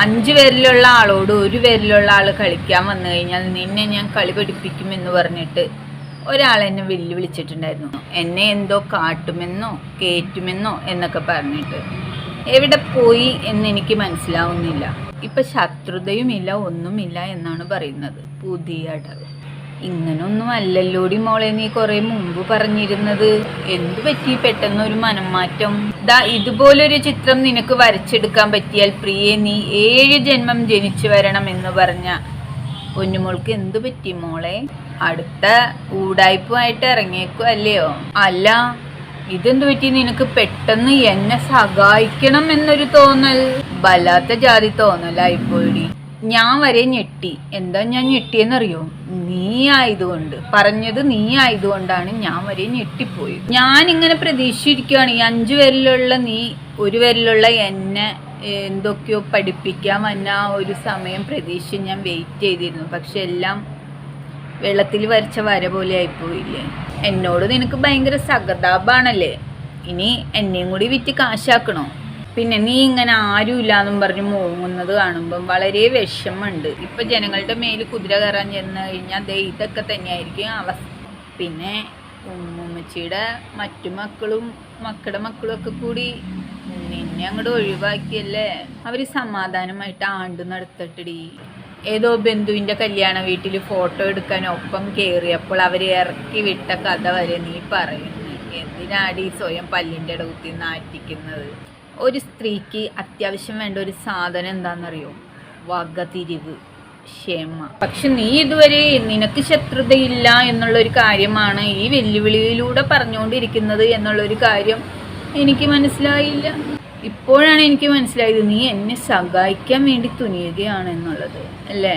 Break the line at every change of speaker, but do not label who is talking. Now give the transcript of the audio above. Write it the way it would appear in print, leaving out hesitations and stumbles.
5 പേരിലുള്ള ആളോട് 1 പേരിലുള്ള ആൾ കളിക്കാൻ വന്നു കഴിഞ്ഞാൽ നിന്നെ ഞാൻ കളി പഠിപ്പിക്കുമെന്ന് പറഞ്ഞിട്ട് ഒരാൾ എന്നെ വെല്ലുവിളിച്ചിട്ടുണ്ടായിരുന്നു. എന്നെ എന്തോ കാട്ടുമെന്നോ കേറ്റുമെന്നോ എന്നൊക്കെ പറഞ്ഞിട്ട്. എവിടെ പോയി എന്നെനിക്ക് മനസ്സിലാവുന്നില്ല. ഇപ്പം ശത്രുതയുമില്ല, ഒന്നുമില്ല എന്നാണ് പറയുന്നത്. പുതിയ അടവ്. ഇങ്ങനൊന്നും അല്ലല്ലോടി മോളെ നീ കുറെ മുമ്പ് പറഞ്ഞിരുന്നത്. എന്തു പറ്റി പെട്ടെന്നൊരു മനം മാറ്റം? ഇതുപോലൊരു ചിത്രം നിനക്ക് വരച്ചെടുക്കാൻ പറ്റിയാൽ പ്രിയെ നീ 7 ജന്മം ജനിച്ചു വരണം എന്ന് പറഞ്ഞ പൊന്നുമോൾക്ക് എന്തു പറ്റി മോളെ? അടുത്ത ഊടായ്പുമായിട്ട് ഇറങ്ങിയേക്കും അല്ലയോ? അല്ല, ഇതെന്തു പറ്റി നിനക്ക് പെട്ടെന്ന് എന്നെ സഹായിക്കണം എന്നൊരു തോന്നൽ? വല്ലാത്ത ജാതി തോന്നലായിപ്പോയി. ഞാൻ വരെ ഞെട്ടി. എന്താ ഞാൻ ഞെട്ടിയെന്നറിയോ? നീ ആയതുകൊണ്ട്, പറഞ്ഞത് നീ ആയതുകൊണ്ടാണ് ഞാൻ വരെ ഞെട്ടിപ്പോയി. ഞാൻ ഇങ്ങനെ പ്രതീക്ഷിച്ചിരിക്കുകയാണ് ഈ 5 പേരിലുള്ള നീ 1 പേരിലുള്ള എന്നെ എന്തൊക്കെയോ പഠിപ്പിക്കാൻ വന്ന ഒരു സമയം പ്രതീക്ഷിച്ച് ഞാൻ വെയിറ്റ് ചെയ്തിരുന്നു. പക്ഷെ എല്ലാം വെള്ളത്തിൽ വരച്ച വര പോലെ ആയിപ്പോയില്ലേ. എന്നോട് നിനക്ക് ഭയങ്കര സഹതാപാണല്ലേ? ഇനി എന്നെയും കൂടി വിറ്റ് കാശാക്കണോ? പിന്നെ നീ ഇങ്ങനെ ആരുമില്ലാന്നും പറഞ്ഞ് മോങ്ങുന്നത് കാണുമ്പം വളരെ വിഷമമുണ്ട്. ഇപ്പം ജനങ്ങളുടെ മേൽ കുതിര കയറാൻ ചെന്ന് കഴിഞ്ഞാൽ ഇതൊക്കെ തന്നെയായിരിക്കും അവസ്ഥ. പിന്നെ ഉമ്മച്ചിയുടെ മറ്റു മക്കളും മക്കളുടെ മക്കളും ഒക്കെ കൂടി നിന്നെ അങ്ങോട്ട് ഒഴിവാക്കിയല്ലേ. അവർ സമാധാനമായിട്ട് ആണ്ട് നടത്തട്ടടി. ഏതോ ബന്ധുവിൻ്റെ കല്യാണ വീട്ടിൽ ഫോട്ടോ എടുക്കാൻ ഒപ്പം കയറിയപ്പോൾ അവർ ഇറക്കി വിട്ട കഥ വരെ നീ പറയുന്നു. എന്തിനാടി സ്വയം പല്ലിൻ്റെ ഇടകുത്തി നാറ്റിക്കുന്നത്? ഒരു സ്ത്രീക്ക് അത്യാവശ്യം വേണ്ട ഒരു സാധനം എന്താണെന്നറിയോ? വകതിരിവ്, ക്ഷമ. പക്ഷെ നീ ഇതുവരെ നിനക്ക് ശത്രുതയില്ല എന്നുള്ളൊരു കാര്യമാണ് ഈ വെല്ലുവിളിയിലൂടെ പറഞ്ഞുകൊണ്ടിരിക്കുന്നത് എന്നുള്ളൊരു കാര്യം എനിക്ക് മനസ്സിലായില്ല. ഇപ്പോഴാണ് എനിക്ക് മനസ്സിലായത് നീ എന്നെ സഹായിക്കാൻ വേണ്ടി തുനിയുകയാണ് എന്നുള്ളത്, അല്ലേ?